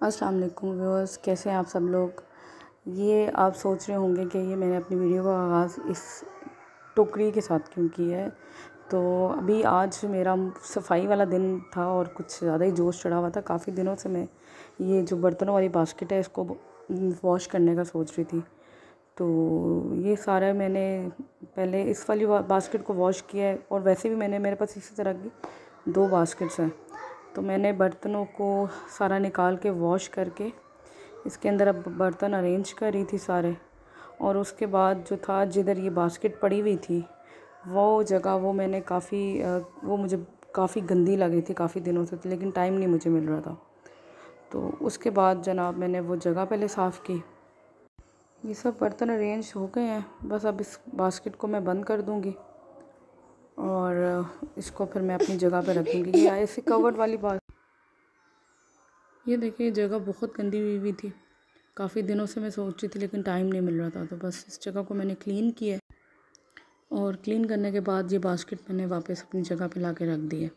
अस्सलाम वालेकुम व्यूअर्स, कैसे हैं आप सब लोग। ये आप सोच रहे होंगे कि ये मैंने अपनी वीडियो का आगाज़ इस टोकरी के साथ क्यों किया है। तो अभी आज मेरा सफाई वाला दिन था और कुछ ज़्यादा ही जोश चढ़ा हुआ था। काफ़ी दिनों से मैं ये जो बर्तनों वाली बास्केट है इसको वॉश करने का सोच रही थी। तो ये सारा मैंने पहले इस वाली बास्केट को वॉश किया है और वैसे भी मेरे पास इसी तरह की 2 बास्केट्स हैं। तो मैंने बर्तनों को सारा निकाल के वॉश करके इसके अंदर अब बर्तन अरेंज कर रही थी सारे। और उसके बाद जो था जिधर ये बास्केट पड़ी हुई थी वो जगह वो मैंने वो मुझे काफ़ी गंदी लग रही थी काफ़ी दिनों से, लेकिन टाइम नहीं मुझे मिल रहा था। तो उसके बाद जनाब मैंने वो जगह पहले साफ़ की। ये सब बर्तन अरेंज हो गए हैं, बस अब इस बास्केट को मैं बंद कर दूँगी और इसको फिर मैं अपनी जगह पे रख दूँगी। ये ऐसे कवर्ड वाली ये देखिए जगह बहुत गंदी हुई थी। काफ़ी दिनों से मैं सोच रही थी लेकिन टाइम नहीं मिल रहा था। तो बस इस जगह को मैंने क्लीन किया और क्लीन करने के बाद ये बास्केट मैंने वापस अपनी जगह पे ला के रख दी है।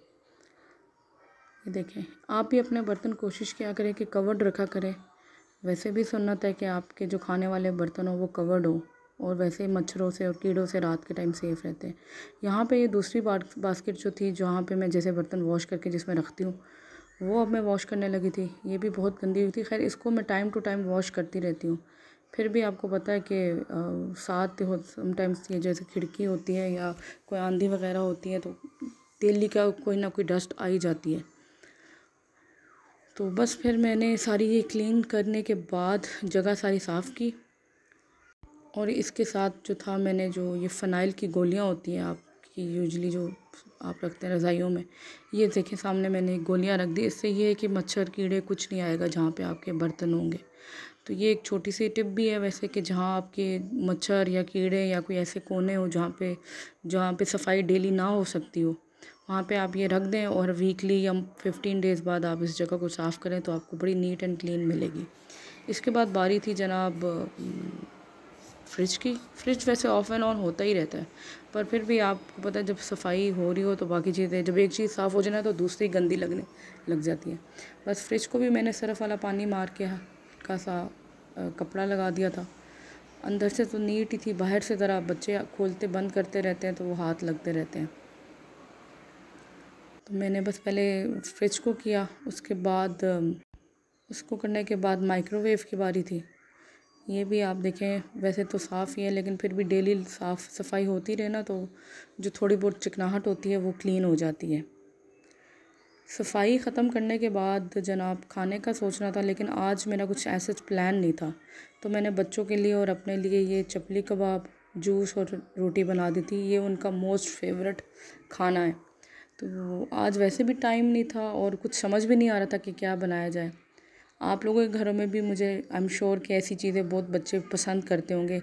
ये देखें, आप भी अपने बर्तन कोशिश किया करें कि कवर्ड रखा करें। वैसे भी सुन्नत है कि आपके जो खाने वाले बर्तन हो वो कवर्ड हो, और वैसे ही मच्छरों से और कीड़ों से रात के टाइम सेफ़ रहते हैं। यहाँ पे ये दूसरी बास्केट जो थी जहाँ पे मैं जैसे बर्तन वॉश करके जिसमें रखती हूँ वो अब मैं वॉश करने लगी थी। ये भी बहुत गंदी हुई थी। खैर इसको मैं टाइम टू टाइम वॉश करती रहती हूँ। फिर भी आपको पता है कि साथ हो समटाइम्स ये जैसे खिड़की होती है या कोई आंधी वगैरह होती है तो तेली का कोई ना कोई डस्ट आ ही जाती है। तो बस फिर मैंने सारी ये क्लीन करने के बाद जगह सारी साफ़ की। और इसके साथ जो था मैंने जो ये फ़नाइल की गोलियाँ होती हैं आपकी यूजुअली जो आप रखते हैं रज़ाइयों में, ये देखें सामने मैंने गोलियाँ रख दी। इससे ये है कि मच्छर कीड़े कुछ नहीं आएगा जहाँ पे आपके बर्तन होंगे। तो ये एक छोटी सी टिप भी है वैसे कि जहाँ आपके मच्छर या कीड़े या कोई ऐसे कोने हो जहाँ पे सफाई डेली ना हो सकती हो, वहाँ पे आप ये रख दें और वीकली या 15 डेज़ बाद आप इस जगह को साफ़ करें तो आपको बड़ी नीट एंड क्लीन मिलेगी। इसके बाद बारी थी जनाब फ्रिज की। फ्रिज वैसे ऑफ एंड ऑन होता ही रहता है, पर फिर भी आपको पता है जब सफाई हो रही हो तो बाकी चीज़ें, जब एक चीज़ साफ़ हो जाए ना तो दूसरी गंदी लगने लग जाती है। बस फ्रिज को भी मैंने सरफ़ वाला पानी मार के हल्का सा कपड़ा लगा दिया था। अंदर से तो नीट ही थी, बाहर से ज़रा बच्चे खोलते बंद करते रहते हैं तो वो हाथ लगते रहते हैं। तो मैंने बस पहले फ्रिज को किया, उसके बाद उसको करने के बाद माइक्रोवेव की बारी थी। ये भी आप देखें वैसे तो साफ़ ही है लेकिन फिर भी डेली साफ़ सफाई होती रहे ना तो जो थोड़ी बहुत चिकनाहट होती है वो क्लीन हो जाती है। सफाई ख़त्म करने के बाद जनाब खाने का सोचना था, लेकिन आज मेरा कुछ ऐसा प्लान नहीं था। तो मैंने बच्चों के लिए और अपने लिए ये चपली कबाब, जूस और रोटी बना दी थी। ये उनका मोस्ट फेवरेट खाना है। तो आज वैसे भी टाइम नहीं था और कुछ समझ भी नहीं आ रहा था कि क्या बनाया जाए। आप लोगों के घरों में भी मुझे आई एम श्योर कि ऐसी चीज़ें बहुत बच्चे पसंद करते होंगे।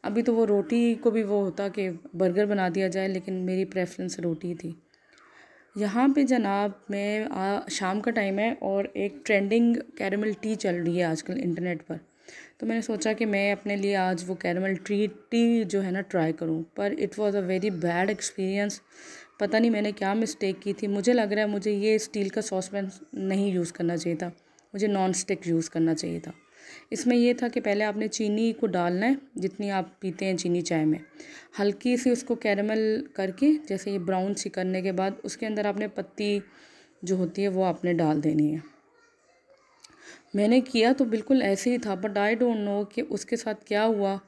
अभी तो वो रोटी को भी वो होता कि बर्गर बना दिया जाए, लेकिन मेरी प्रेफरेंस रोटी थी। यहाँ पे जनाब मैं शाम का टाइम है और एक ट्रेंडिंग कैरेमल टी चल रही है आजकल इंटरनेट पर। तो मैंने सोचा कि मैं अपने लिए आज वो कैरेमल टी जो है ना ट्राई करूँ, पर it was a very bad experience. पता नहीं मैंने क्या मिस्टेक की थी। मुझे लग रहा है मुझे ये स्टील का सॉसपैन नहीं यूज़ करना चाहिए था, मुझे नॉन स्टिक यूज़ करना चाहिए था। इसमें यह था कि पहले आपने चीनी को डालना है जितनी आप पीते हैं चीनी चाय में, हल्की सी उसको कैरेमल करके जैसे ये ब्राउन सी करने के बाद उसके अंदर आपने पत्ती जो होती है वो आपने डाल देनी है। मैंने किया तो बिल्कुल ऐसे ही था, बट आई डोंट नो कि उसके साथ क्या हुआ।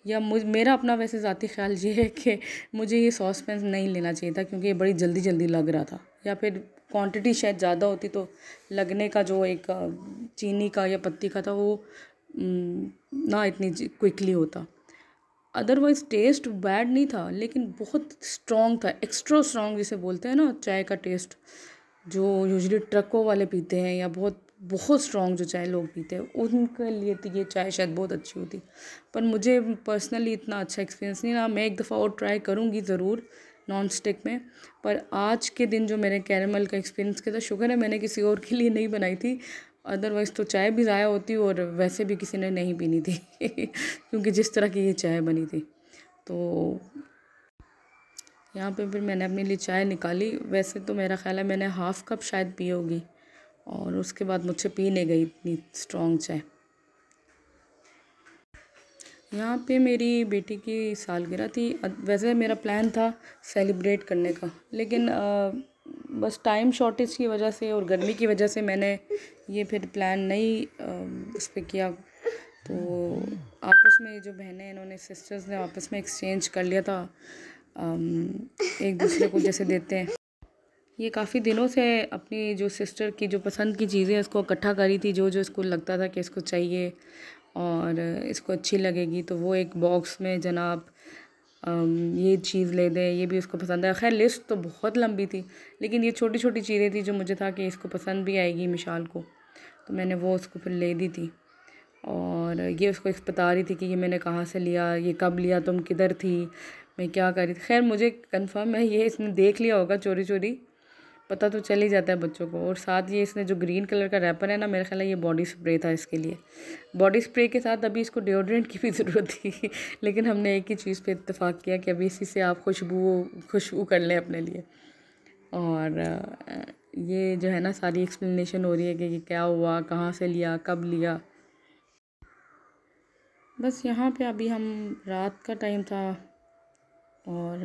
या मेरा अपना वैसे ज़ाती ख्याल ये है कि मुझे ये सॉस पैन नहीं लेना चाहिए था क्योंकि ये बड़ी जल्दी जल्दी लग रहा था, या फिर क्वांटिटी शायद ज़्यादा होती तो लगने का जो एक चीनी का या पत्ती का था वो ना इतनी क्विकली होता। अदरवाइज़ टेस्ट बैड नहीं था लेकिन बहुत स्ट्रॉन्ग था, एक्स्ट्रा स्ट्रॉन्ग जिसे बोलते हैं ना चाय का टेस्ट, जो यूजुअली ट्रकों वाले पीते हैं या बहुत बहुत स्ट्रॉन्ग जो चाय लोग पीते हैं उनके लिए तो ये चाय शायद बहुत अच्छी होती। पर मुझे पर्सनली इतना अच्छा एक्सपीरियंस नहीं रहा। मैं एक दफ़ा और ट्राई करूँगी ज़रूर नॉन स्टिक में। पर आज के दिन जो मेरे कैरेमल का एक्सपीरियंस किया था, शुक्र है मैंने किसी और के लिए नहीं बनाई थी, अदरवाइज़ तो चाय भी ज़ाया होती और वैसे भी किसी ने नहीं पीनी थी क्योंकि जिस तरह की ये चाय बनी थी। तो यहाँ पे फिर मैंने अपने लिए चाय निकाली। वैसे तो मेरा ख़्याल है मैंने हाफ़ कप शायद पी होगी और उसके बाद मुझसे पी नहीं गई इतनी स्ट्रॉन्ग चाय। यहाँ पे मेरी बेटी की सालगिरह थी। वैसे मेरा प्लान था सेलिब्रेट करने का, लेकिन बस टाइम शॉर्टेज की वजह से और गर्मी की वजह से मैंने ये फिर प्लान नहीं उस पर किया। तो आपस में जो बहनें, इन्होंने सिस्टर्स ने आपस में एक्सचेंज कर लिया था, एक दूसरे को जैसे देते हैं। ये काफ़ी दिनों से अपनी जो सिस्टर की जो पसंद की चीज़ें इसको इकट्ठा करी थी, जो जो इसको लगता था कि इसको चाहिए और इसको अच्छी लगेगी, तो वो एक बॉक्स में जनाब ये चीज़ ले दें, ये भी उसको पसंद है। खैर लिस्ट तो बहुत लंबी थी, लेकिन ये छोटी छोटी चीज़ें थी जो मुझे था कि इसको पसंद भी आएगी मिशाल को, तो मैंने वो उसको फिर ले दी थी। और ये उसको बता रही थी कि ये मैंने कहाँ से लिया, ये कब लिया, तुम किधर थी, मैं क्या कर रही थी। खैर मुझे कंफर्म है ये इसने देख लिया होगा, चोरी चोरी पता तो चल ही जाता है बच्चों को। और साथ ये इसने जो ग्रीन कलर का रैपर है ना, मेरे ख्याल है ये बॉडी स्प्रे था इसके लिए। बॉडी स्प्रे के साथ अभी इसको डिओड्रेंट की भी ज़रूरत थी लेकिन हमने एक ही चीज़ पे इत्तेफाक किया कि अभी इसी से आप खुशबू कर लें अपने लिए। और ये जो है ना सारी एक्सप्लेनेशन हो रही है कि ये क्या हुआ, कहाँ से लिया, कब लिया। बस यहाँ पे अभी हम रात का टाइम था और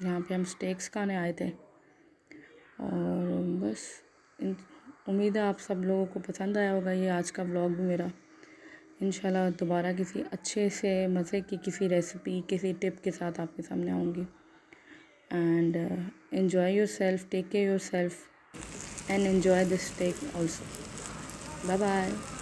यहाँ पे हम स्टेक्स खाने आए थे। और बस उम्मीद है आप सब लोगों को पसंद आया होगा ये आज का व्लॉग भी मेरा। इंशाल्लाह दोबारा किसी अच्छे से मज़े की किसी रेसिपी, किसी टिप के साथ आपके सामने आऊँगी। And enjoy yourself, take care yourself and enjoy this steak also. Bye bye.